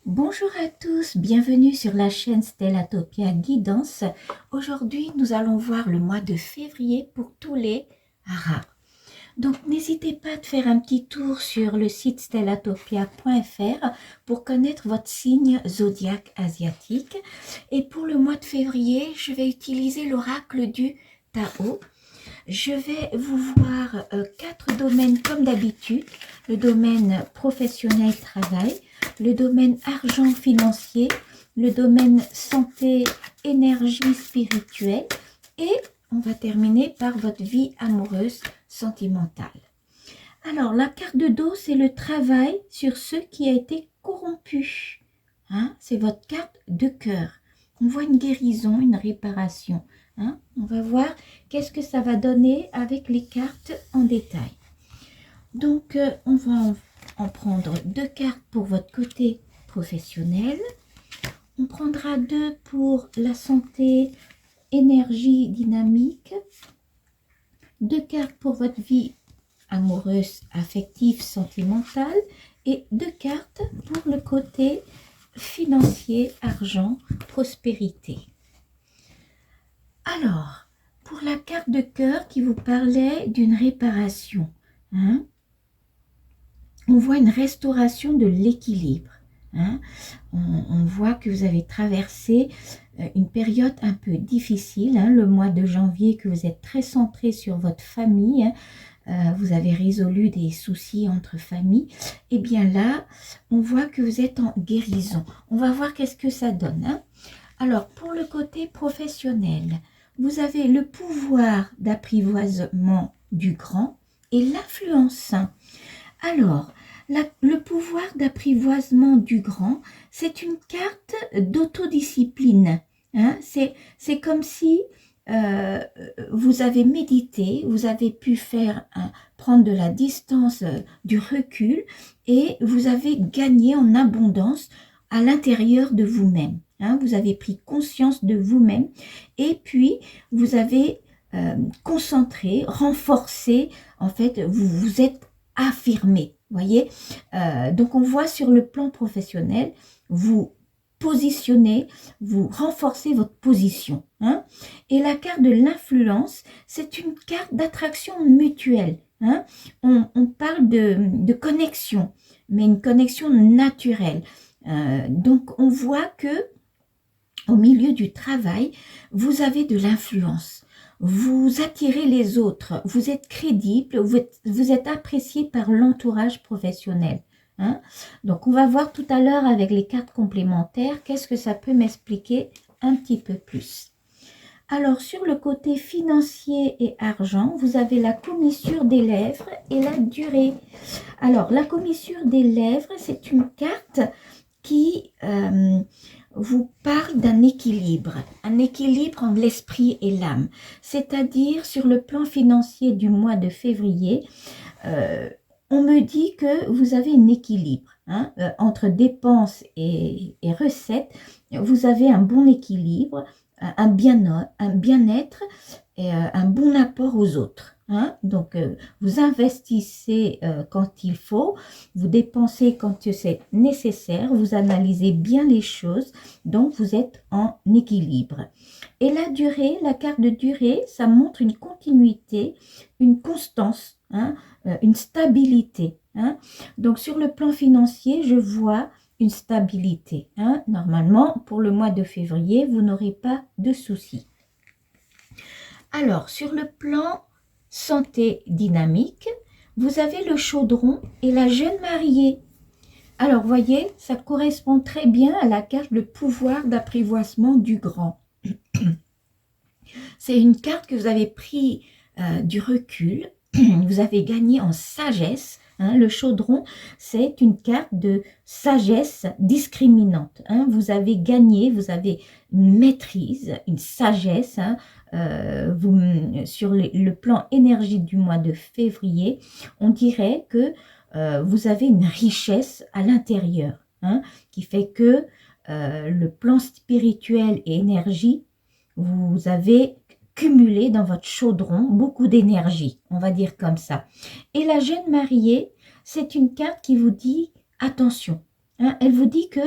Bonjour à tous, bienvenue sur la chaîne Stellatopia Guidance. Aujourd'hui, nous allons voir le mois de février pour tous les haras. Donc, n'hésitez pas à faire un petit tour sur le site stellatopia.fr pour connaître votre signe zodiaque asiatique. Et pour le mois de février, je vais utiliser l'oracle du Tao. Je vais vous voir 4 domaines comme d'habitude. Le domaine professionnel travail, le domaine argent financier, le domaine santé, énergie spirituelle et on va terminer par votre vie amoureuse sentimentale. Alors, la carte de dos, c'est le travail sur ce qui a été corrompu. Hein? C'est votre carte de cœur. On voit une guérison, une réparation. Hein? On va voir qu'est-ce que ça va donner avec les cartes en détail. Donc, on va en prendre 2 cartes pour votre côté professionnel. On prendra 2 pour la santé, énergie dynamique. 2 cartes pour votre vie amoureuse, affective, sentimentale. Et 2 cartes pour le côté financier, argent, prospérité. Alors, pour la carte de cœur qui vous parlait d'une réparation, hein, on voit une restauration de l'équilibre. Hein. On voit que vous avez traversé une période un peu difficile, hein, le mois de janvier, que vous êtes très centré sur votre famille, hein. Vous avez résolu des soucis entre familles. Et bien là, on voit que vous êtes en guérison. On va voir qu'est-ce que ça donne. Hein. Alors, pour le côté professionnel, vous avez le pouvoir d'apprivoisement du grand et l'influence. Alors, le pouvoir d'apprivoisement du grand, c'est une carte d'autodiscipline. Hein? C'est comme si vous avez médité, vous avez pu prendre de la distance, du recul, et vous avez gagné en abondance à l'intérieur de vous-même. Hein? Vous avez pris conscience de vous-même, et puis vous avez concentré, renforcé, en fait, vous vous êtes affirmé, voyez. Donc on voit sur le plan professionnel, vous positionnez, vous renforcez votre position. Hein. Et la carte de l'influence, c'est une carte d'attraction mutuelle. Hein. On parle de connexion, mais une connexion naturelle. Donc on voit que au milieu du travail, vous avez de l'influence. Vous attirez les autres, vous êtes crédible, vous êtes apprécié par l'entourage professionnel. Hein? Donc, on va voir tout à l'heure avec les cartes complémentaires, qu'est-ce que ça peut m'expliquer un petit peu plus. Alors, sur le côté financier et argent, vous avez la commissure des lèvres et la durée. Alors, la commissure des lèvres, c'est une carte qui vous parle d'un équilibre, entre l'esprit et l'âme. C'est-à-dire, sur le plan financier du mois de février, on me dit que vous avez un équilibre. Hein, entre dépenses et recettes, vous avez un bon équilibre, un bien-être et un bon apport aux autres. Hein? Donc, vous investissez quand il faut, vous dépensez quand c'est nécessaire, vous analysez bien les choses, donc vous êtes en équilibre. Et la durée, la carte de durée, ça montre une continuité, une constance, hein, une stabilité. Hein? Donc, sur le plan financier, je vois une stabilité. Hein? Normalement, pour le mois de février, vous n'aurez pas de soucis. Alors, sur le plan santé dynamique, vous avez le chaudron et la jeune mariée. Alors, voyez, ça correspond très bien à la carte le pouvoir d'apprivoisement du grand. C'est une carte que vous avez pris du recul, vous avez gagné en sagesse. Hein, le chaudron, c'est une carte de sagesse discriminante. Hein, vous avez gagné, vous avez une maîtrise, une sagesse. Hein, sur le plan énergie du mois de février, on dirait que vous avez une richesse à l'intérieur, hein, qui fait que le plan spirituel et énergie, vous avez cumulé dans votre chaudron beaucoup d'énergie, on va dire comme ça. Et la jeune mariée, c'est une carte qui vous dit attention, hein. Elle vous dit que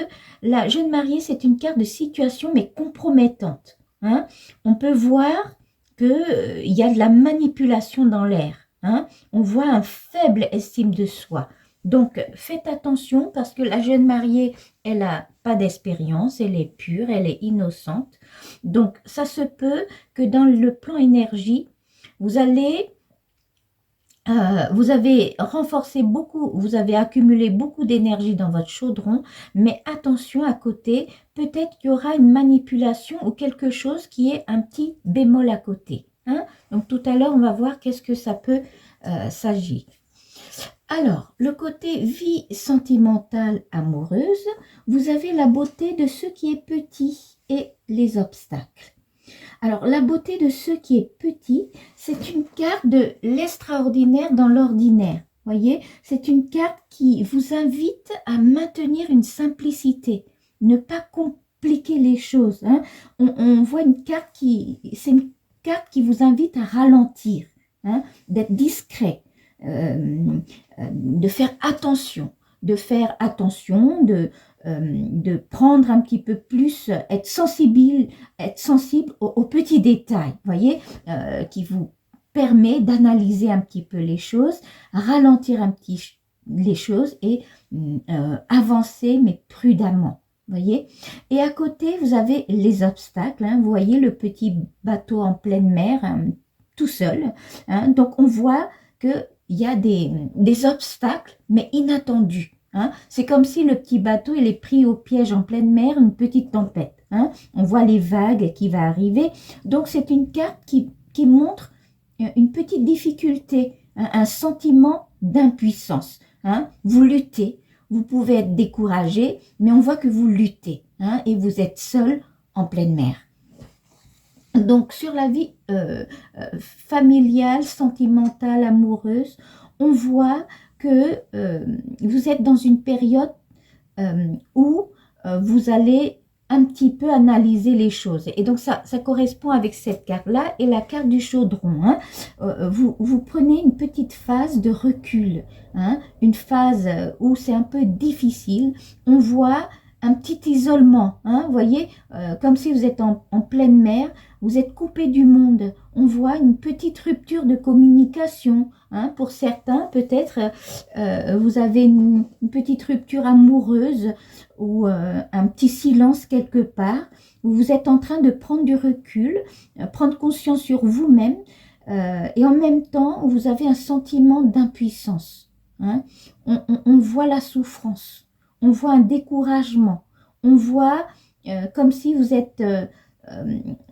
la jeune mariée, c'est une carte de situation, mais compromettante. Hein. On peut voir qu'il y a de la manipulation dans l'air. Hein. On voit un faible estime de soi. Donc, faites attention parce que la jeune mariée, elle n'a pas d'expérience, elle est pure, elle est innocente. Donc, ça se peut que dans le plan énergie, vous avez renforcé beaucoup, vous avez accumulé beaucoup d'énergie dans votre chaudron, mais attention à côté, peut-être qu'il y aura une manipulation ou quelque chose qui est un petit bémol à côté. Hein. Donc, tout à l'heure, on va voir qu'est-ce que ça peut s'agir. Alors, le côté vie sentimentale amoureuse, vous avez la beauté de ce qui est petit et les obstacles. Alors, la beauté de ce qui est petit, c'est une carte de l'extraordinaire dans l'ordinaire. Voyez, c'est une carte qui vous invite à maintenir une simplicité, ne pas compliquer les choses. Hein. On voit une carte c'est une carte qui vous invite à ralentir, hein, d'être discret. De faire attention, de prendre un petit peu plus, être sensible aux petits détails, voyez, qui vous permet d'analyser un petit peu les choses, ralentir un petit les choses et avancer, mais prudemment. Voyez. Et à côté, vous avez les obstacles. Hein, vous voyez le petit bateau en pleine mer, hein, tout seul. Hein, donc, on voit que il y a des obstacles, mais inattendus. Hein. C'est comme si le petit bateau il est pris au piège en pleine mer, une petite tempête. Hein. On voit les vagues qui vont arriver. Donc, c'est une carte qui montre une petite difficulté, hein, un sentiment d'impuissance. Hein. Vous luttez, vous pouvez être découragé, mais on voit que vous luttez, hein, et vous êtes seul en pleine mer. Donc, sur la vie familiale, sentimentale, amoureuse, on voit que vous êtes dans une période où vous allez un petit peu analyser les choses. Et donc, ça correspond avec cette carte-là et la carte du chaudron. Hein. Vous prenez une petite phase de recul, hein, une phase où c'est un peu difficile. On voit un petit isolement, hein, vous voyez, comme si vous êtes en pleine mer, vous êtes coupé du monde. On voit une petite rupture de communication. Hein, pour certains, peut-être, vous avez une petite rupture amoureuse ou un petit silence quelque part, où vous êtes en train de prendre du recul, prendre conscience sur vous-même, et en même temps, vous avez un sentiment d'impuissance. Hein. On voit la souffrance. On voit un découragement, on voit comme si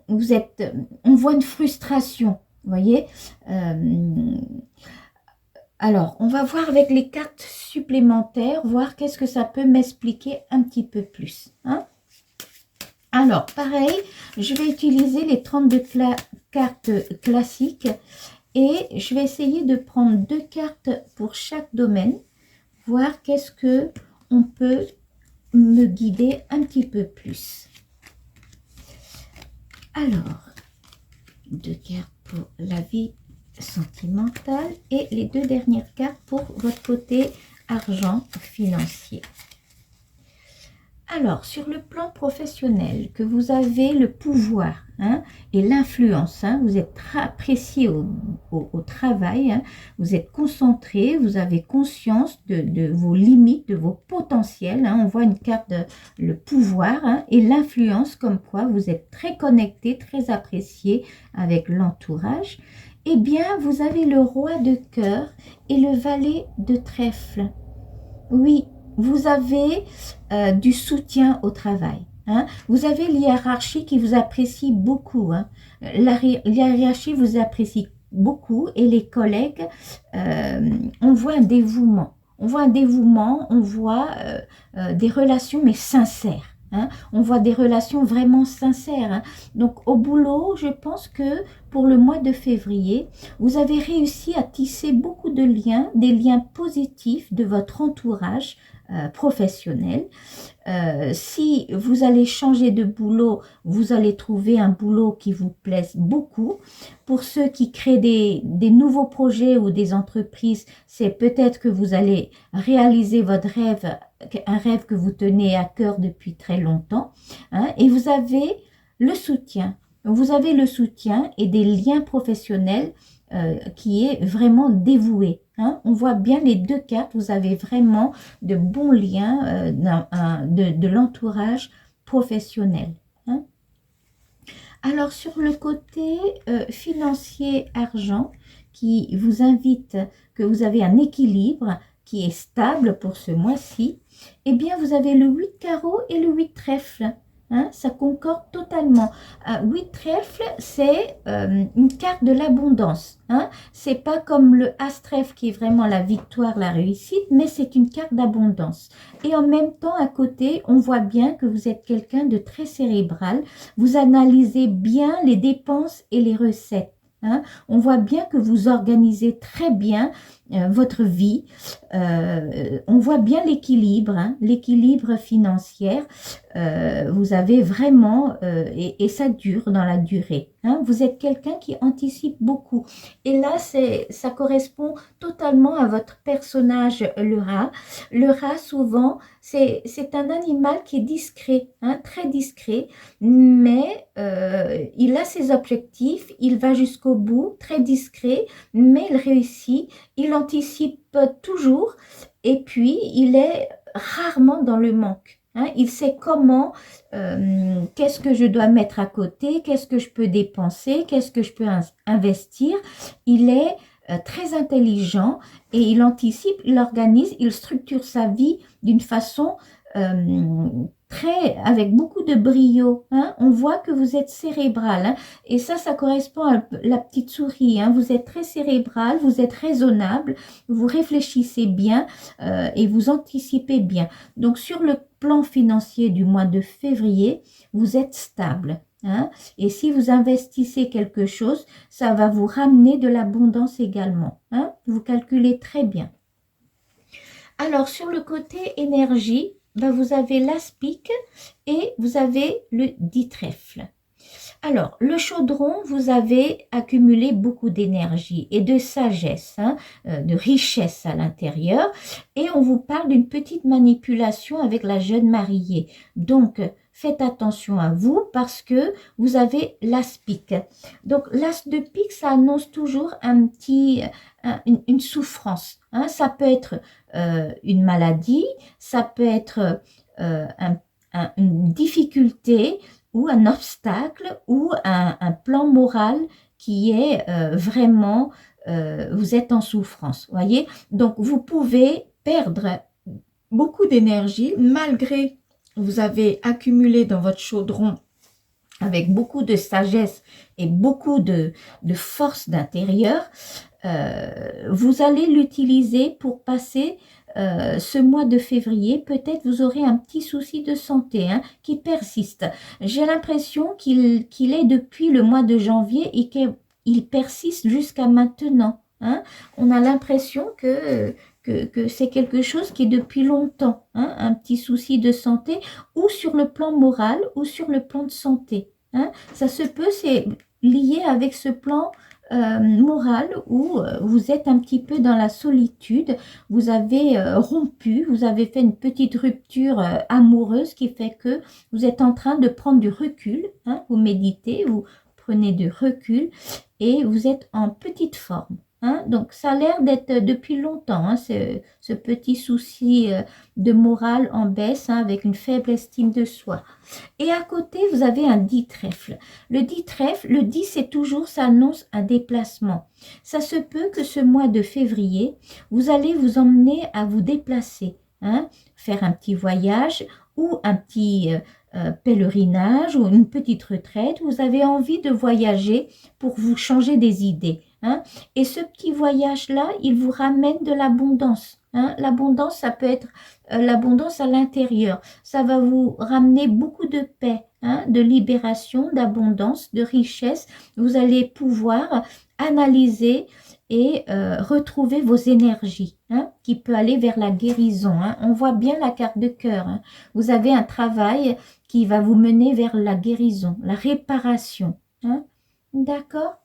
on voit une frustration, vous voyez. Alors, on va voir avec les cartes supplémentaires, voir qu'est-ce que ça peut m'expliquer un petit peu plus. Hein. Alors, pareil, je vais utiliser les 32 cartes classiques et je vais essayer de prendre 2 cartes pour chaque domaine, voir qu'est-ce que on peut me guider un petit peu plus. Alors, 2 cartes pour la vie sentimentale et les 2 dernières cartes pour votre côté argent financier. Alors, sur le plan professionnel, que vous avez le pouvoir, hein, et l'influence, hein, vous êtes apprécié au travail, hein, vous êtes concentré, vous avez conscience de vos limites, de vos potentiels. Hein, on voit une carte de le pouvoir, hein, et l'influence, comme quoi vous êtes très connecté, très apprécié avec l'entourage. Eh bien, vous avez le roi de cœur et le valet de trèfle. Oui, vous avez du soutien au travail. Hein. Vous avez l'hiérarchie qui vous apprécie beaucoup. Hein. La hiérarchie vous apprécie beaucoup et les collègues, on voit un dévouement. On voit un dévouement, on voit des relations mais sincères. Hein. On voit des relations vraiment sincères. Hein. Donc au boulot, je pense que pour le mois de février, vous avez réussi à tisser beaucoup de liens, des liens positifs de votre entourage professionnel. Si vous allez changer de boulot, vous allez trouver un boulot qui vous plaise beaucoup. Pour ceux qui créent des nouveaux projets ou des entreprises, c'est peut-être que vous allez réaliser votre rêve, un rêve que vous tenez à cœur depuis très longtemps, hein, et vous avez le soutien. Vous avez le soutien et des liens professionnels qui est vraiment dévoué. Hein. On voit bien les deux cartes, vous avez vraiment de bons liens de l'entourage professionnel. Hein. Alors sur le côté financier argent, qui vous invite, que vous avez un équilibre qui est stable pour ce mois-ci, eh bien vous avez le 8 carreau et le 8 trèfle. Hein, ça concorde totalement. 8 trèfle, c'est une carte de l'abondance. Hein. C'est pas comme le as trèfle qui est vraiment la victoire, la réussite, mais c'est une carte d'abondance. Et en même temps, à côté, on voit bien que vous êtes quelqu'un de très cérébral. Vous analysez bien les dépenses et les recettes. Hein. On voit bien que vous organisez très bien votre vie. On voit bien l'équilibre, hein, l'équilibre financier. Vous avez vraiment, et ça dure dans la durée. Hein. Vous êtes quelqu'un qui anticipe beaucoup. Et là, ça correspond totalement à votre personnage, le rat. Le rat, souvent, c'est un animal qui est discret, hein, très discret, mais il a ses objectifs, il va jusqu'au bout, très discret, mais il réussit, il anticipe toujours, et puis il est rarement dans le manque. Hein, il sait comment, qu'est-ce que je dois mettre à côté, qu'est-ce que je peux dépenser, qu'est-ce que je peux investir. Il est très intelligent et il anticipe, il organise, il structure sa vie d'une façon avec beaucoup de brio. Hein. On voit que vous êtes cérébral. Hein, et ça correspond à la petite souris. Hein. Vous êtes très cérébral, vous êtes raisonnable, vous réfléchissez bien et vous anticipez bien. Donc, sur le plan financier du mois de février, vous êtes stable. Hein. Et si vous investissez quelque chose, ça va vous ramener de l'abondance également. Hein. Vous calculez très bien. Alors, sur le côté énergie, ben, vous avez l'aspic et vous avez le 10 trèfle. Alors, le chaudron, vous avez accumulé beaucoup d'énergie et de sagesse, hein, de richesse à l'intérieur. Et on vous parle d'une petite manipulation avec la jeune mariée. Donc, faites attention à vous parce que vous avez l'aspic. Donc, l'as de pique, ça annonce toujours une souffrance. Hein. Ça peut être une maladie, ça peut être une difficulté, ou un obstacle, ou un plan moral qui est vraiment, vous êtes en souffrance, voyez. Donc, vous pouvez perdre beaucoup d'énergie, malgré vous avez accumulé dans votre chaudron avec beaucoup de sagesse et beaucoup de force d'intérieur. Vous allez l'utiliser pour passer ce mois de février. Peut-être vous aurez un petit souci de santé qui persiste. J'ai l'impression qu'il est depuis le mois de janvier et qu'il persiste jusqu'à maintenant. Hein. On a l'impression que c'est quelque chose qui est depuis longtemps, hein, un petit souci de santé, ou sur le plan moral, ou sur le plan de santé. Hein. Ça se peut, c'est lié avec ce plan moral où vous êtes un petit peu dans la solitude, vous avez rompu, vous avez fait une petite rupture amoureuse qui fait que vous êtes en train de prendre du recul, hein, vous méditez, vous prenez du recul et vous êtes en petite forme. Hein, donc, ça a l'air d'être depuis longtemps, hein, ce petit souci de morale en baisse, hein, avec une faible estime de soi. Et à côté, vous avez un 10 trèfle. Le 10 trèfle, le 10, c'est toujours, ça annonce un déplacement. Ça se peut que ce mois de février, vous allez vous emmener à vous déplacer, hein, faire un petit voyage ou un petit pèlerinage ou une petite retraite. Vous avez envie de voyager pour vous changer des idées. Hein? Et ce petit voyage-là, il vous ramène de l'abondance. Hein? L'abondance, ça peut être l'abondance à l'intérieur. Ça va vous ramener beaucoup de paix, hein? De libération, d'abondance, de richesse. Vous allez pouvoir analyser et retrouver vos énergies, hein, qui peut aller vers la guérison. Hein. On voit bien la carte de cœur. Hein. Vous avez un travail qui va vous mener vers la guérison, la réparation. Hein. D'accord?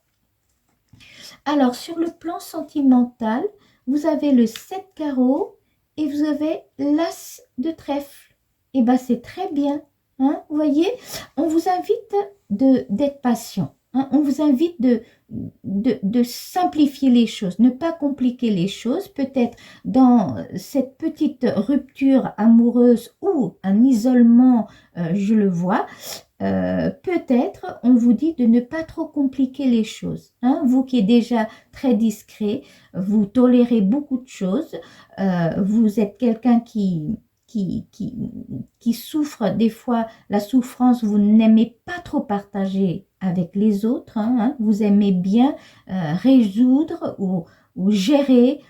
Alors, sur le plan sentimental, vous avez le 7 carreaux et vous avez l'as de trèfle. Et bien, c'est très bien. Hein, vous voyez, on vous invite d'être patient. Hein, on vous invite de simplifier les choses, ne pas compliquer les choses. Peut-être dans cette petite rupture amoureuse ou un isolement, je le vois, peut-être on vous dit de ne pas trop compliquer les choses. Hein, vous qui êtes déjà très discret, vous tolérez beaucoup de choses, vous êtes quelqu'un qui souffre des fois, la souffrance, vous n'aimez pas trop partager avec les autres, hein, vous aimez bien résoudre ou gérer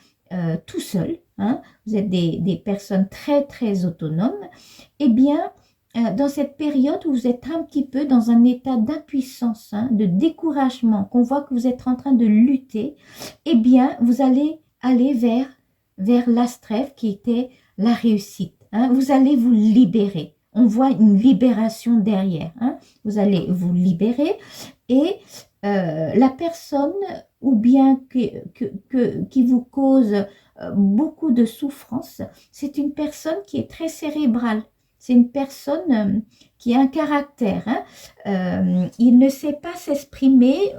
tout seul, hein, vous êtes des personnes très très autonomes. Eh bien, dans cette période où vous êtes un petit peu dans un état d'impuissance, hein, de découragement, qu'on voit que vous êtes en train de lutter, eh bien, vous allez aller vers l'astrèfle qui était la réussite. Hein, vous allez vous libérer. On voit une libération derrière. Hein. Vous allez vous libérer et la personne ou bien qui vous cause beaucoup de souffrance, c'est une personne qui est très cérébrale. C'est une personne qui a un caractère. Hein. Il ne sait pas s'exprimer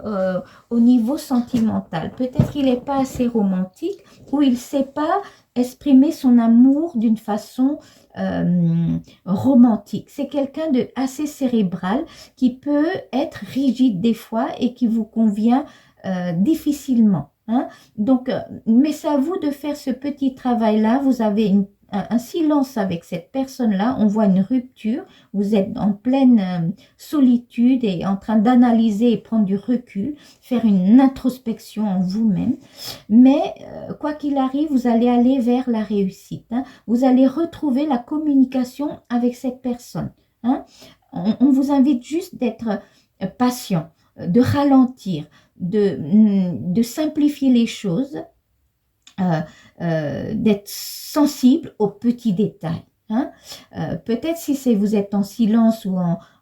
au niveau sentimental. Peut-être qu'il n'est pas assez romantique ou il ne sait pas exprimer son amour d'une façon romantique. C'est quelqu'un de assez cérébral qui peut être rigide des fois et qui vous convient difficilement. Hein. Donc, mais c'est à vous de faire ce petit travail-là. Vous avez un silence avec cette personne-là, on voit une rupture, vous êtes en pleine solitude et en train d'analyser et prendre du recul, faire une introspection en vous-même, mais quoi qu'il arrive, vous allez aller vers la réussite, hein. Vous allez retrouver la communication avec cette personne. Hein. On vous invite juste d'être patient, de ralentir, de simplifier les choses, d'être sensible aux petits détails. Hein. Peut-être si vous êtes en silence ou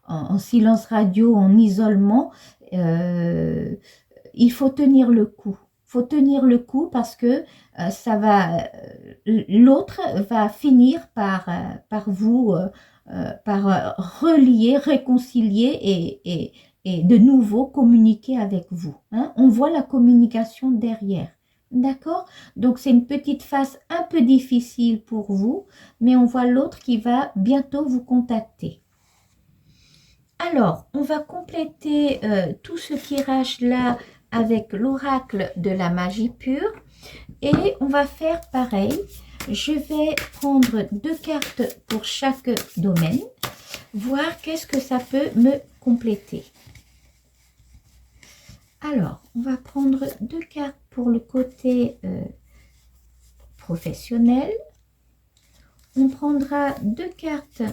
en silence radio, en isolement, il faut tenir le coup. Il faut tenir le coup parce que l'autre va finir par vous, par relier, réconcilier et de nouveau communiquer avec vous. Hein. On voit la communication derrière. D'accord? Donc, c'est une petite phase un peu difficile pour vous, mais on voit l'autre qui va bientôt vous contacter. Alors, on va compléter tout ce tirage-là avec l'oracle de la magie pure et on va faire pareil. Je vais prendre 2 cartes pour chaque domaine, voir qu'est-ce que ça peut me compléter. Alors, on va prendre 2 cartes pour le côté professionnel. On prendra 2 cartes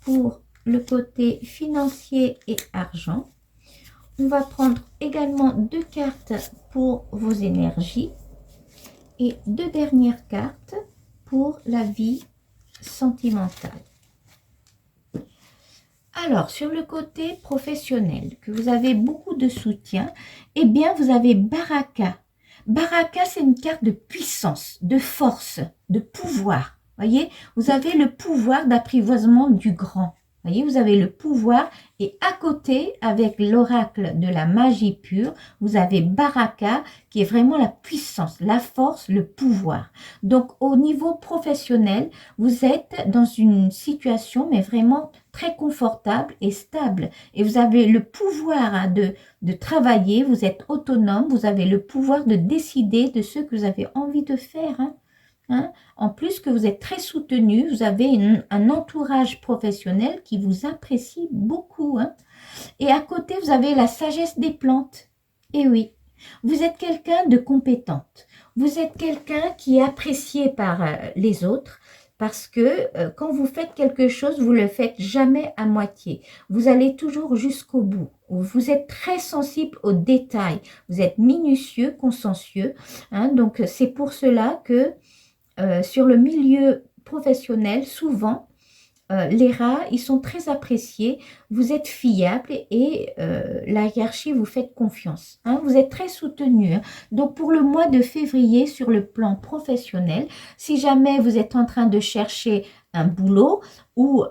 pour le côté financier et argent. On va prendre également 2 cartes pour vos énergies et 2 dernières cartes pour la vie sentimentale. Alors, sur le côté professionnel, que vous avez beaucoup de soutien, eh bien, vous avez Baraka. Baraka, c'est une carte de puissance, de force, de pouvoir. Voyez, vous avez le pouvoir d'apprivoisement du grand. Voyez, vous avez le pouvoir et à côté, avec l'oracle de la magie pure, vous avez Baraka qui est vraiment la puissance, la force, le pouvoir. Donc, au niveau professionnel, vous êtes dans une situation, mais vraiment très confortable et stable. Et vous avez le pouvoir hein, de travailler, vous êtes autonome, vous avez le pouvoir de décider de ce que vous avez envie de faire. Hein. Hein? En plus que vous êtes très soutenu, vous avez un entourage professionnel qui vous apprécie beaucoup. Hein? Et à côté, vous avez la sagesse des plantes. Et oui, vous êtes quelqu'un de compétente. Vous êtes quelqu'un qui est apprécié par les autres parce que quand vous faites quelque chose, vous ne le faites jamais à moitié. Vous allez toujours jusqu'au bout. Vous êtes très sensible aux détails. Vous êtes minutieux, consciencieux. Hein, donc, c'est pour cela que sur le milieu professionnel, souvent, les rats, ils sont très appréciés, vous êtes fiable et la hiérarchie vous fait confiance. Hein, vous êtes très soutenu. Hein. Donc pour le mois de février, sur le plan professionnel, si jamais vous êtes en train de chercher un boulot ou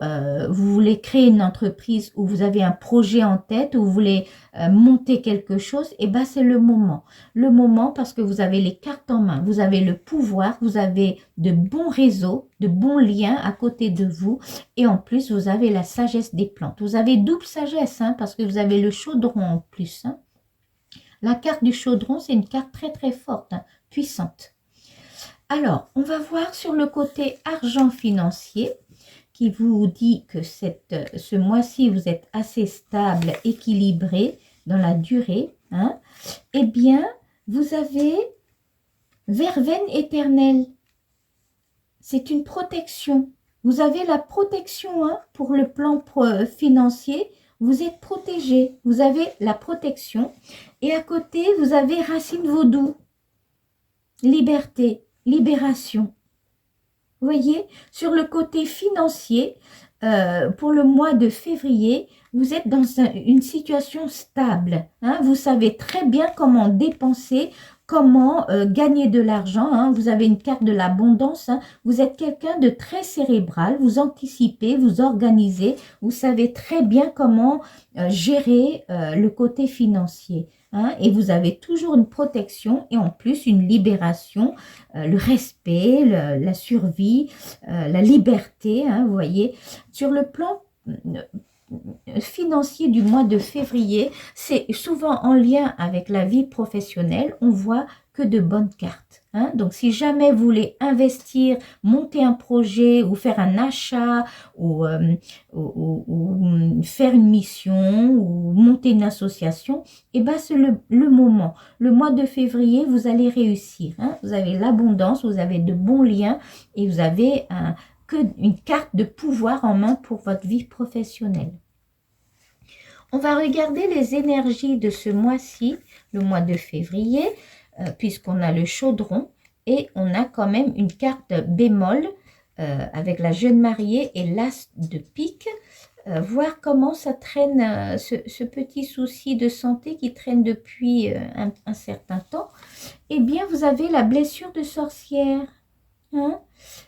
vous voulez créer une entreprise ou vous avez un projet en tête ou vous voulez monter quelque chose, et ben c'est le moment. Le moment parce que vous avez les cartes en main, vous avez le pouvoir, vous avez de bons réseaux, de bons liens à côté de vous et en plus vous avez la sagesse des plantes. Vous avez double sagesse hein, parce que vous avez le chaudron en plus. Hein. La carte du chaudron, c'est une carte très très forte, hein, puissante. Alors, on va voir sur le côté argent financier qui vous dit que ce mois-ci, vous êtes assez stable, équilibré dans la durée. Hein. Eh bien, vous avez verveine éternelle. C'est une protection. Vous avez la protection hein, pour le plan financier. Vous êtes protégé. Vous avez la protection. Et à côté, vous avez racine vaudou. Liberté, libération. Vous voyez, sur le côté financier, pour le mois de février, vous êtes dans une situation stable. Hein, vous savez très bien comment dépenser, comment gagner de l'argent. Hein, vous avez une carte de l'abondance. Hein, vous êtes quelqu'un de très cérébral. Vous anticipez, vous organisez. Vous savez très bien comment gérer le côté financier. Hein, et vous avez toujours une protection et en plus une libération, le respect, la survie, la liberté, hein, vous voyez. Sur le plan financier du mois de février, c'est souvent en lien avec la vie professionnelle, on voit que de bonnes cartes. Hein. Donc, si jamais vous voulez investir, monter un projet ou faire un achat ou faire une mission ou monter une association, et ben c'est le moment. Le mois de février, vous allez réussir. Hein. Vous avez l'abondance, vous avez de bons liens et vous avez une carte de pouvoir en main pour votre vie professionnelle. On va regarder les énergies de ce mois-ci, le mois de février, puisqu'on a le chaudron et on a quand même une carte bémol avec la jeune mariée et l'as de pique. Voir comment ça traîne, ce petit souci de santé qui traîne depuis un certain temps. Eh bien, vous avez la blessure de sorcière. Hein?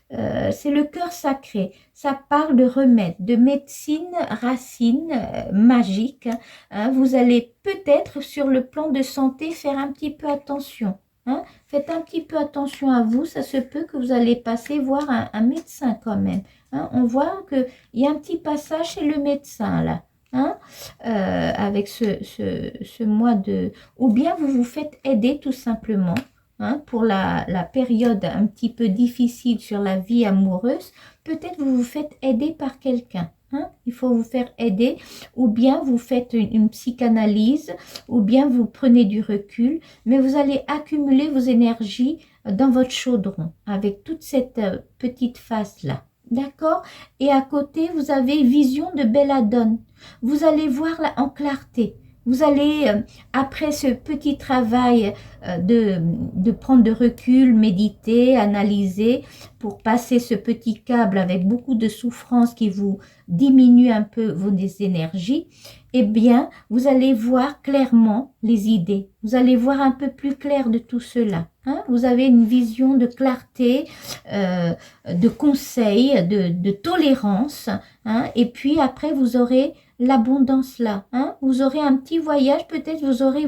C'est le cœur sacré. Ça parle de remède, de médecine racine magique. Hein? Vous allez peut-être sur le plan de santé faire un petit peu attention. Hein? Faites un petit peu attention à vous. Ça se peut que vous allez passer voir un médecin quand même. Hein? On voit qu'il y a un petit passage chez le médecin là. Hein? Avec ce mois de... Ou bien vous vous faites aider tout simplement. Hein, pour la période un petit peu difficile sur la vie amoureuse, peut-être vous vous faites aider par quelqu'un. Hein, il faut vous faire aider, ou bien vous faites une psychanalyse, ou bien vous prenez du recul, mais vous allez accumuler vos énergies dans votre chaudron, avec toute cette petite face-là. D'accord? Et à côté, vous avez vision de belladone. Vous allez voir là en clarté. Vous allez, après ce petit travail de prendre de recul, méditer, analyser, pour passer ce petit câble avec beaucoup de souffrance qui vous diminue un peu vos énergies, eh bien, vous allez voir clairement les idées. Vous allez voir un peu plus clair de tout cela. Hein? Vous avez une vision de clarté, de conseil, de tolérance. Hein? Et puis après, vous aurez l'abondance là. Hein? Vous aurez un petit voyage, peut-être vous aurez,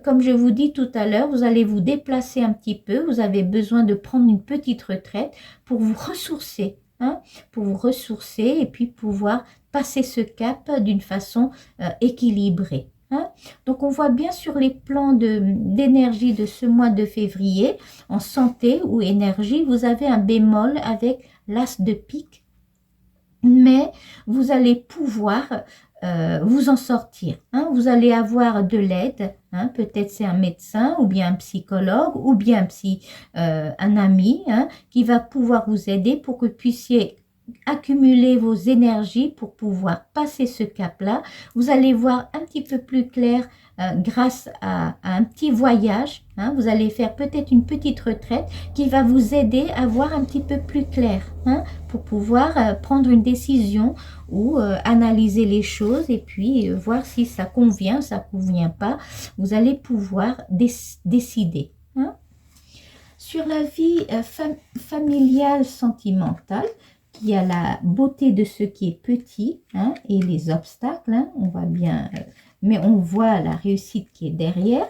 comme je vous dis tout à l'heure, vous allez vous déplacer un petit peu. Vous avez besoin de prendre une petite retraite pour vous ressourcer. Hein? Pour vous ressourcer et puis pouvoir passer ce cap d'une façon équilibrée. Hein? Donc, on voit bien sur les plans d'énergie de ce mois de février, en santé ou énergie, vous avez un bémol avec l'as de pique. mais vous allez pouvoir vous en sortir. Hein. Vous allez avoir de l'aide, hein. Peut-être c'est un médecin ou bien un psychologue ou bien un ami, hein, qui va pouvoir vous aider pour que vous puissiez accumuler vos énergies pour pouvoir passer ce cap-là. Vous allez voir un petit peu plus clair grâce à un petit voyage. Hein. Vous allez faire peut-être une petite retraite qui va vous aider à voir un petit peu plus clair, hein, pour pouvoir prendre une décision ou analyser les choses et puis voir si ça convient, ça convient pas. Vous allez pouvoir décider. Hein. Sur la vie familiale sentimentale, il y a la beauté de ce qui est petit, hein, et les obstacles, hein, on voit bien, mais on voit la réussite qui est derrière.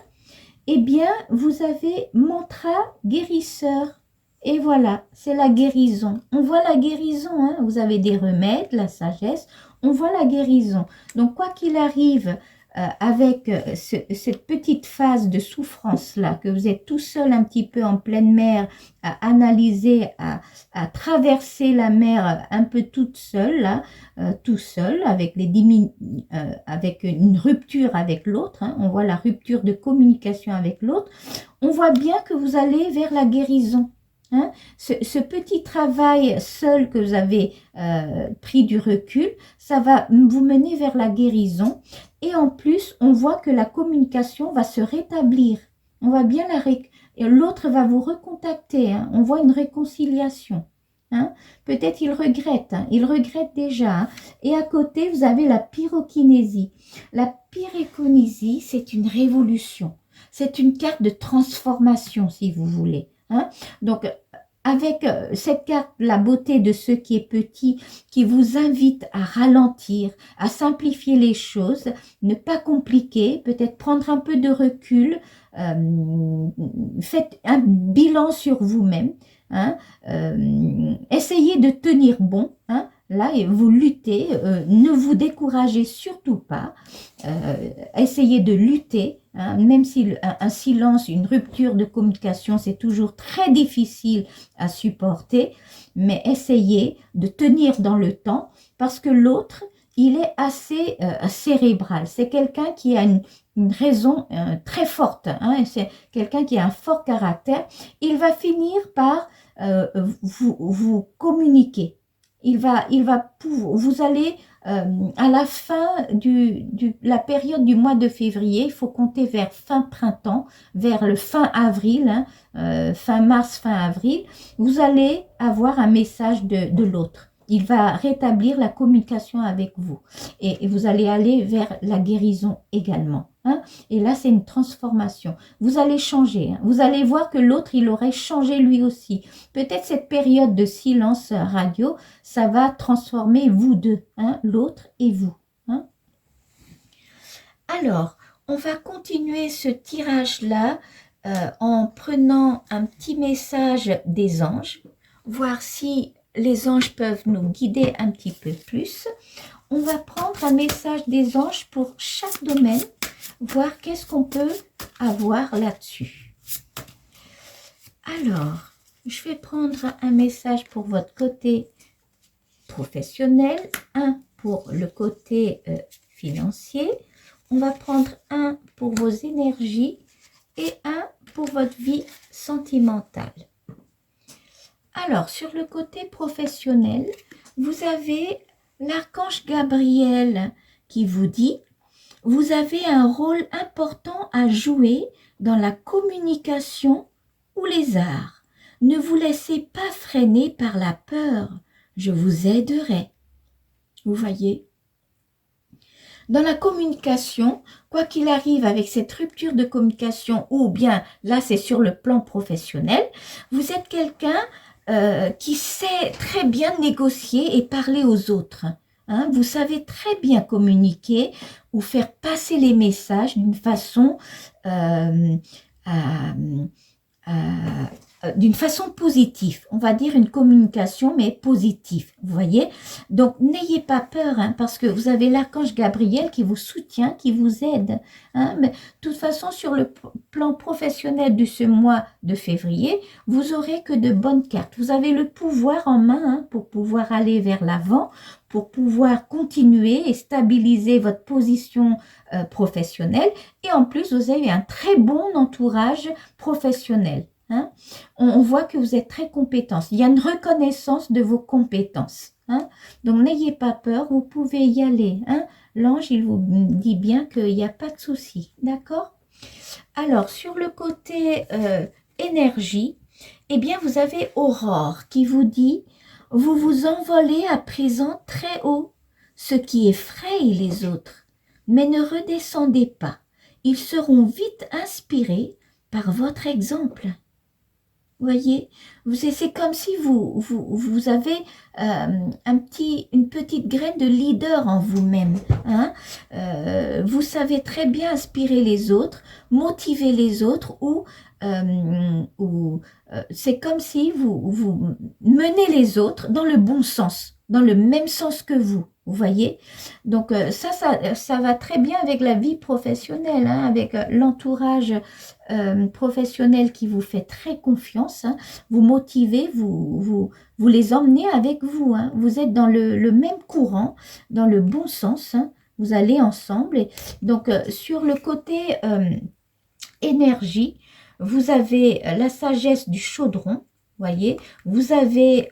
Eh bien, vous avez mantra guérisseur. Et voilà, c'est la guérison. On voit la guérison, hein. Vous avez des remèdes, la sagesse, on voit la guérison. Donc, quoi qu'il arrive, avec cette petite phase de souffrance-là, que vous êtes tout seul un petit peu en pleine mer, à analyser, à traverser la mer un peu toute seule, là, tout seul, avec, avec une rupture avec l'autre, hein, on voit la rupture de communication avec l'autre, on voit bien que vous allez vers la guérison. Hein, ce petit travail seul que vous avez pris du recul, ça va vous mener vers la guérison. Et en plus, on voit que la communication va se rétablir. On va bien l'autre va vous recontacter. Hein, on voit une réconciliation. Hein, peut-être il regrette. Hein, il regrette déjà. Hein, et à côté, vous avez la pyrokinésie. La pyrokinésie, c'est une révolution. C'est une carte de transformation, si vous voulez. Hein, donc, avec cette carte, la beauté de ce qui est petit, qui vous invite à ralentir, à simplifier les choses, ne pas compliquer, peut-être prendre un peu de recul, faites un bilan sur vous-même, hein, essayez de tenir bon, hein, là, vous luttez, ne vous découragez surtout pas, essayez de lutter, hein, même si un silence, une rupture de communication, c'est toujours très difficile à supporter, mais essayez de tenir dans le temps parce que l'autre, il est assez cérébral. C'est quelqu'un qui a une raison très forte, hein, c'est quelqu'un qui a un fort caractère. Il va finir par vous communiquer. Vous allez à la fin la période du mois de février, il faut compter vers fin printemps, vers le fin avril, hein, fin mars, fin avril, vous allez avoir un message de l'autre. Il va rétablir la communication avec vous et vous allez aller vers la guérison également. Hein. Et là, c'est une transformation. Vous allez changer. Hein. Vous allez voir que l'autre, il aurait changé lui aussi. Peut-être cette période de silence radio, ça va transformer vous deux, hein, l'autre et vous. Hein. Alors, on va continuer ce tirage-là en prenant un petit message des anges, voir si les anges peuvent nous guider un petit peu plus. On va prendre un message des anges pour chaque domaine, voir qu'est-ce qu'on peut avoir là-dessus. Alors, je vais prendre un message pour votre côté professionnel, un pour le côté financier. On va prendre un pour vos énergies et un pour votre vie sentimentale. Alors, sur le côté professionnel, vous avez l'archange Gabriel qui vous dit « Vous avez un rôle important à jouer dans la communication ou les arts. Ne vous laissez pas freiner par la peur. Je vous aiderai. » Vous voyez ? Dans la communication, quoi qu'il arrive avec cette rupture de communication, ou bien là c'est sur le plan professionnel, vous êtes quelqu'un qui sait très bien négocier et parler aux autres. Hein, vous savez très bien communiquer ou faire passer les messages d'une façon d'une façon positive. On va dire une communication, mais positive. Vous voyez? Donc, n'ayez pas peur, hein, parce que vous avez l'archange Gabriel qui vous soutient, qui vous aide. Hein, mais de toute façon, sur le plan professionnel de ce mois de février, vous aurez que de bonnes cartes. Vous avez le pouvoir en main, hein, pour pouvoir aller vers l'avant, pour pouvoir continuer et stabiliser votre position professionnelle. Et en plus, vous avez un très bon entourage professionnel. Hein. On voit que vous êtes très compétent. Il y a une reconnaissance de vos compétences. Hein. Donc, n'ayez pas peur, vous pouvez y aller. Hein. L'ange, il vous dit bien qu'il n'y a pas de souci. D'accord? Alors, sur le côté énergie, eh bien, vous avez Aurore qui vous dit « Vous vous envolez à présent très haut, ce qui effraie les autres. Mais ne redescendez pas. Ils seront vite inspirés par votre exemple. » Voyez, c'est comme si vous avez une petite graine de leader en vous-même. Hein? Vous savez très bien inspirer les autres, motiver les autres, ou c'est comme si vous menez les autres dans le bon sens, dans le même sens que vous. Vous voyez, donc ça va très bien avec la vie professionnelle, hein, avec l'entourage professionnel qui vous fait très confiance, hein. Vous motivez, vous les emmenez avec vous, hein. Vous êtes dans le même courant, dans le bon sens, hein. Vous allez ensemble. Et donc sur le côté énergie, vous avez la sagesse du chaudron, voyez, vous avez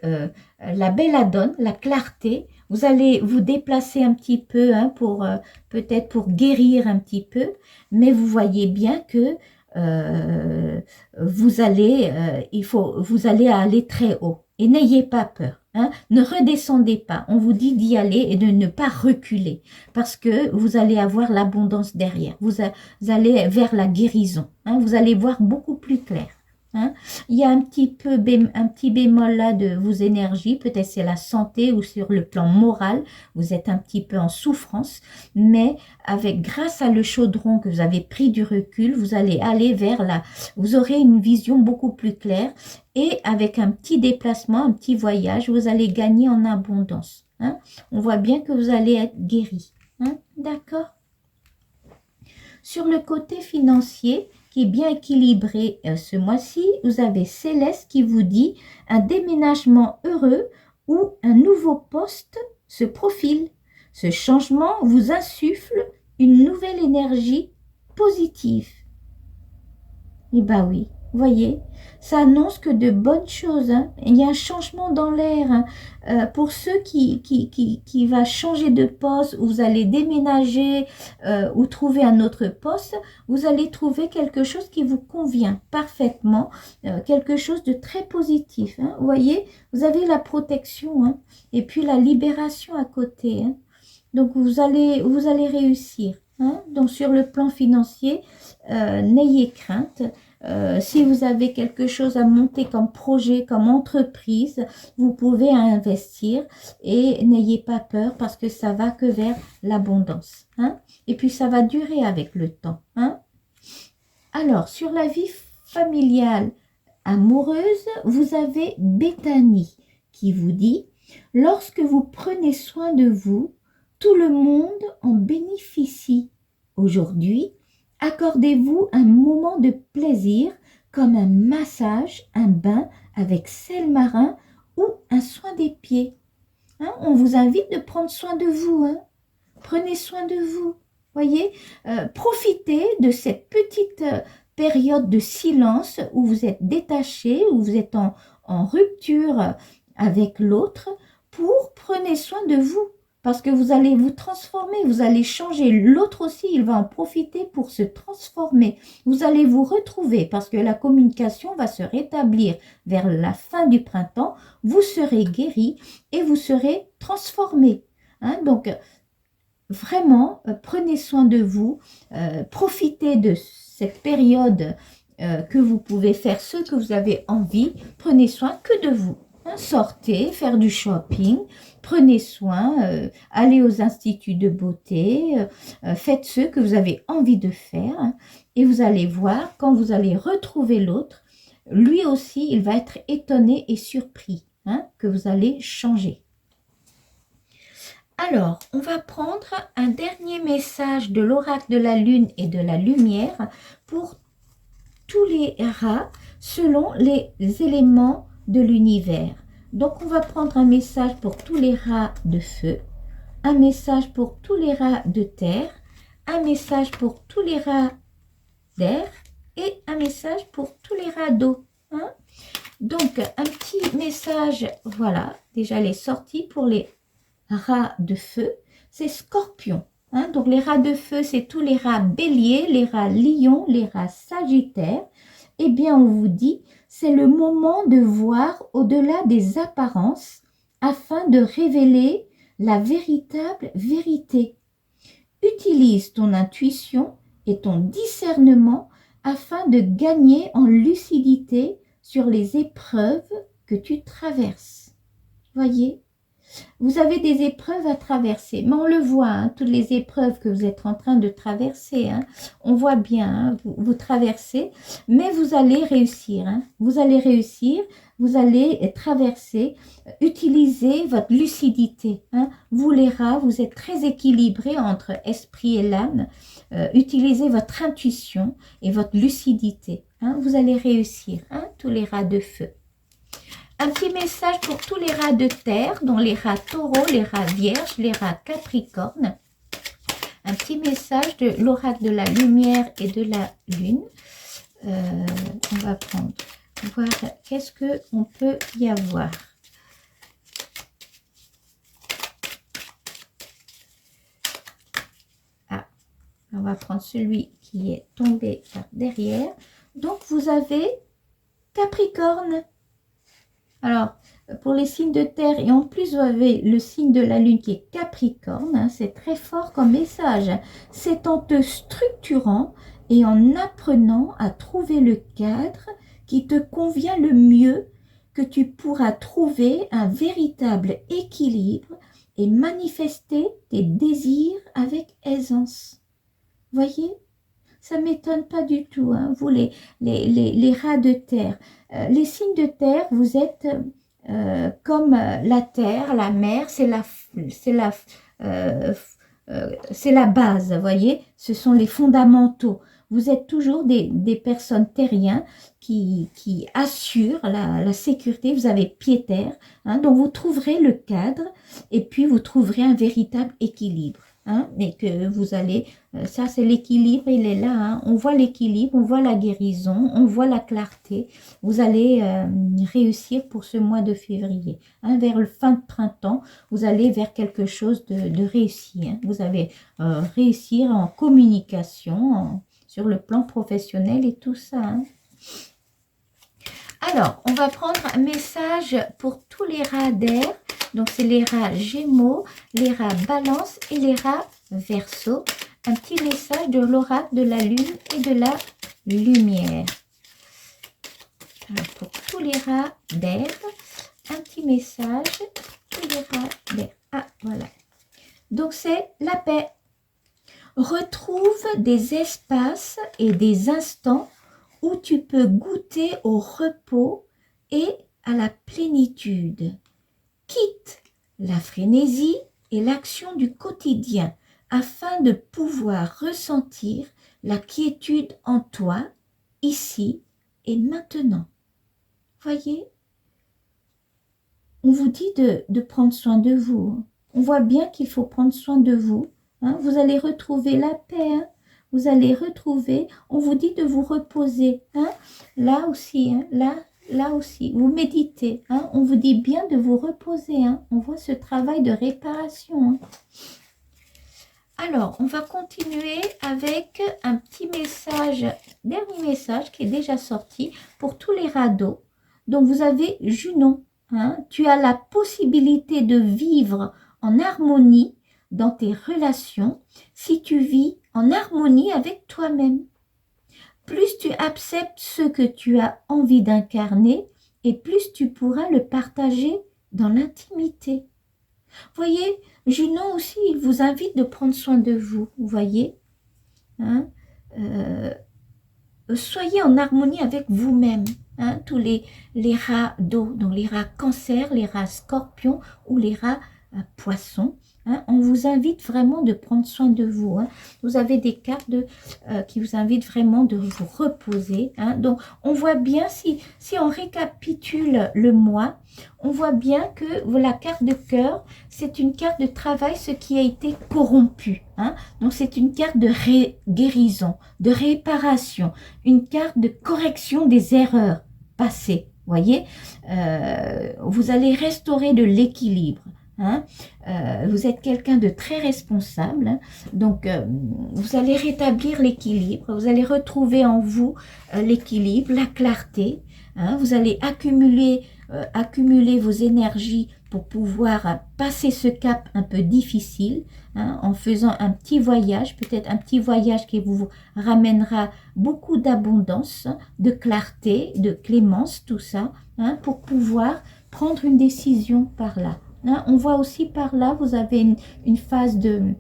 la belladone, la clarté. Vous allez vous déplacer un petit peu, hein, pour peut-être pour guérir un petit peu, mais vous voyez bien que vous allez aller très haut. Et n'ayez pas peur. Hein, ne redescendez pas. On vous dit d'y aller et de ne pas reculer, parce que vous allez avoir l'abondance derrière. Vous allez vers la guérison. Hein, vous allez voir beaucoup plus clair. Hein. Il y a un petit bémol là de vos énergies, peut-être c'est la santé ou sur le plan moral, vous êtes un petit peu en souffrance, mais grâce à le chaudron que vous avez pris du recul, vous allez aller vous aurez une vision beaucoup plus claire, et avec un petit déplacement, un petit voyage, vous allez gagner en abondance. Hein. On voit bien que vous allez être guéri. Hein. D'accord? Sur le côté financier, qui est bien équilibré ce mois-ci, vous avez Céleste qui vous dit un déménagement heureux ou un nouveau poste se profile. Ce changement vous insuffle une nouvelle énergie positive. Eh bien oui, voyez, ça annonce que de bonnes choses. Hein. Il y a un changement dans l'air. Hein. Pour ceux qui va changer de poste, ou vous allez déménager ou trouver un autre poste, vous allez trouver quelque chose qui vous convient parfaitement, quelque chose de très positif. Hein. Vous voyez, vous avez la protection, hein, et puis la libération à côté. Hein. Donc vous allez réussir. Hein. Donc sur le plan financier, n'ayez crainte. Si vous avez quelque chose à monter comme projet, comme entreprise, vous pouvez investir et n'ayez pas peur, parce que ça va que vers l'abondance. Hein. Et puis ça va durer avec le temps. Hein. Alors, sur la vie familiale amoureuse, vous avez Béthanie qui vous dit « Lorsque vous prenez soin de vous, tout le monde en bénéficie. Aujourd'hui, accordez-vous un moment de plaisir comme un massage, un bain avec sel marin ou un soin des pieds. Hein, on vous invite de prendre soin de vous. Hein. Prenez soin de vous. Voyez, profitez de cette petite période de silence où vous êtes détaché, où vous êtes en rupture avec l'autre, prenez soin de vous. Parce que vous allez vous transformer, vous allez changer. L'autre aussi, il va en profiter pour se transformer. Vous allez vous retrouver, parce que la communication va se rétablir vers la fin du printemps. Vous serez guéri et vous serez transformé. Hein, donc, vraiment, prenez soin de vous. Profitez de cette période que vous pouvez faire ce que vous avez envie. Prenez soin que de vous. Hein, sortez, faire du shopping. Prenez soin, allez aux instituts de beauté, faites ce que vous avez envie de faire, hein, et vous allez voir, quand vous allez retrouver l'autre, lui aussi, il va être étonné et surpris hein, que vous allez changer. Alors, on va prendre un dernier message de l'oracle de la lune et de la lumière pour tous les rats selon les éléments de l'univers. Donc, on va prendre un message pour tous les rats de feu, un message pour tous les rats de terre, un message pour tous les rats d'air et un message pour tous les rats d'eau. Hein? Donc, un petit message, voilà, déjà les sorties pour les rats de feu, c'est Scorpion. Hein? Donc, les rats de feu, c'est tous les rats béliers, les rats lions, les rats sagittaires. Eh bien, on vous dit, c'est le moment de voir au-delà des apparences afin de révéler la véritable vérité. Utilise ton intuition et ton discernement afin de gagner en lucidité sur les épreuves que tu traverses. Voyez, vous avez des épreuves à traverser, mais on le voit, hein, toutes les épreuves que vous êtes en train de traverser, hein, on voit bien, hein, vous traversez, mais vous allez réussir, hein, vous allez réussir, vous allez traverser, utilisez votre lucidité, hein, vous les rats, vous êtes très équilibrés entre esprit et l'âme, utilisez votre intuition et votre lucidité, hein, vous allez réussir, hein, tous les rats de feu. Un petit message pour tous les rats de terre, dont les rats taureaux, les rats vierges, les rats capricornes. Un petit message de l'oracle de la lumière et de la lune. On va prendre, voir qu'est-ce qu'on peut y avoir. Ah, on va prendre celui qui est tombé par derrière. Donc, vous avez Capricorne. Alors, pour les signes de terre, et en plus vous avez le signe de la lune qui est Capricorne, hein, c'est très fort comme message. C'est en te structurant et en apprenant à trouver le cadre qui te convient le mieux que tu pourras trouver un véritable équilibre et manifester tes désirs avec aisance. Voyez ? Ça ne m'étonne pas du tout, hein, vous les rats de terre. Les signes de terre, vous êtes comme la terre, la mer, c'est la base, vous voyez, ce sont les fondamentaux. Vous êtes toujours des personnes terriens qui assurent la sécurité, vous avez pied-terre, hein, donc vous trouverez le cadre et puis vous trouverez un véritable équilibre. Hein, et que vous allez, ça c'est l'équilibre, il est là, hein, on voit l'équilibre, on voit la guérison, on voit la clarté, vous allez réussir pour ce mois de février, hein, vers le fin de printemps, vous allez vers quelque chose de réussi, hein, vous allez réussir en communication, sur le plan professionnel et tout ça. Hein. Alors, on va prendre un message pour tous les rats d'air. Donc, c'est les rats Gémeaux, les rats Balance et les rats Verseau. Un petit message de l'oracle de la lune et de la lumière. Alors, pour tous les rats d'air, un petit message. Tous les rats d'air. Ah, voilà. Donc, c'est la paix. Retrouve des espaces et des instants où tu peux goûter au repos et à la plénitude. Quitte la frénésie et l'action du quotidien afin de pouvoir ressentir la quiétude en toi, ici et maintenant. Voyez, on vous dit de prendre soin de vous. On voit bien qu'il faut prendre soin de vous. Hein. Vous allez retrouver la paix. Hein. Vous allez retrouver, on vous dit de vous reposer. Hein. Là aussi, hein. Là aussi, vous méditez. Hein. On vous dit bien de vous reposer. Hein. On voit ce travail de réparation. Hein. Alors, on va continuer avec un petit message, dernier message qui est déjà sorti pour tous les radeaux. Donc, vous avez Junon. Hein. Tu as la possibilité de vivre en harmonie dans tes relations si tu vis en harmonie avec toi-même. Plus tu acceptes ce que tu as envie d'incarner et plus tu pourras le partager dans l'intimité. Voyez, Junon aussi, il vous invite de prendre soin de vous, vous voyez. Hein, soyez en harmonie avec vous-même. hein, tous les rats d'eau, donc les rats cancer, les rats scorpions ou les rats poissons. Hein, on vous invite vraiment de prendre soin de vous. Hein. Vous avez des cartes qui vous invitent vraiment de vous reposer. Hein. Donc, on voit bien, si on récapitule le mois, on voit bien que la carte de cœur, c'est une carte de travail, ce qui a été corrompu. Hein. Donc, c'est une carte de guérison, de réparation, une carte de correction des erreurs passées. Voyez, vous allez restaurer de l'équilibre. Hein, vous êtes quelqu'un de très responsable, hein, donc vous allez rétablir l'équilibre, vous allez retrouver en vous l'équilibre, la clarté, hein, vous allez accumuler vos énergies pour pouvoir passer ce cap un peu difficile, hein, en faisant un petit voyage, peut-être un petit voyage qui vous ramènera beaucoup d'abondance, de clarté, de clémence, tout ça, hein, pour pouvoir prendre une décision par là. Hein, on voit aussi par là, vous avez une phase de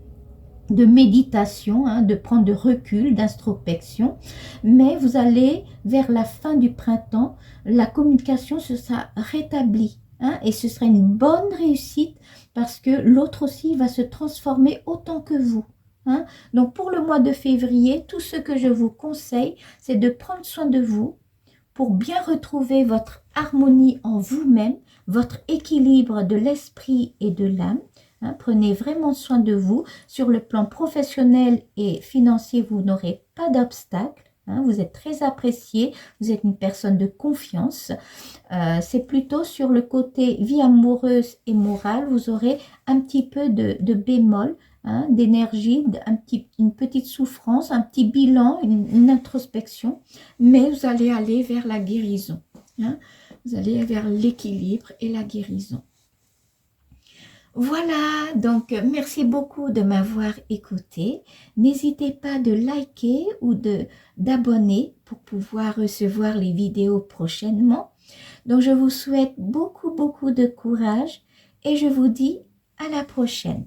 méditation, hein, de prendre de recul, d'introspection, mais vous allez vers la fin du printemps, la communication se sera rétablie, hein, et ce sera une bonne réussite parce que l'autre aussi va se transformer autant que vous. Hein. Donc pour le mois de février, tout ce que je vous conseille, c'est de prendre soin de vous pour bien retrouver votre harmonie en vous-même, votre équilibre de l'esprit et de l'âme. Hein, prenez vraiment soin de vous. Sur le plan professionnel et financier, vous n'aurez pas d'obstacle. Hein, vous êtes très apprécié, vous êtes une personne de confiance. C'est plutôt sur le côté vie amoureuse et morale, vous aurez un petit peu de bémol, hein, d'énergie, une petite souffrance, un petit bilan, une introspection, mais vous allez aller vers la guérison. Hein, vous allez vers l'équilibre et la guérison. Voilà, donc merci beaucoup de m'avoir écouté. N'hésitez pas de liker ou d'abonner pour pouvoir recevoir les vidéos prochainement. Donc je vous souhaite beaucoup, beaucoup de courage et je vous dis à la prochaine.